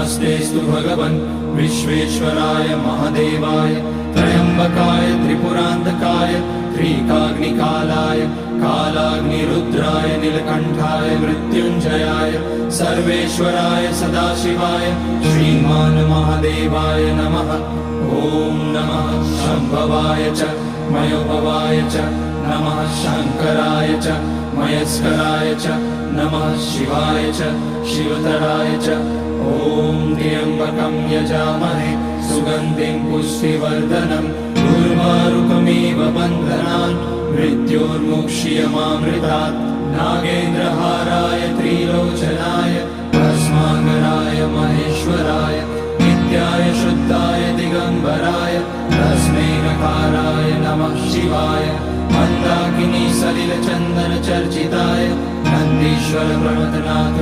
नमस्तेस्तु भगवन् विश्वेश्वराय महादेवाय त्र्यम्बकाय त्रिपुरान्तकाय त्रिकाग्निकालाय कालाग्निरुद्राय नीलकण्ठाय मृत्युञ्जयाय सर्वेश्वराय सदाशिवाय श्रीमान् महादेवाय नमः। ॐ नमः शम्भवाय च मयोभवाय च नमः शङ्कराय च मयस्कराय च नमः शिवाय च शिवतराय च। ॐ त्र्यम्बकं यजामहे सुगन्धिं पुष्टिवर्धनम् उर्वारुकमिव बन्धनान् मृत्योर्मुक्ष्यमामृतात्। नागेन्द्रहाराय त्रिलोचनाय भस्माकराय महेश्वराय नित्याय शुद्धाय दिगम्बराय तस्मै नकाराय नमः शिवाय। मन्दाकिनी सलिलचन्दन चर्चिताय नन्दीश्वर प्रणतनाथ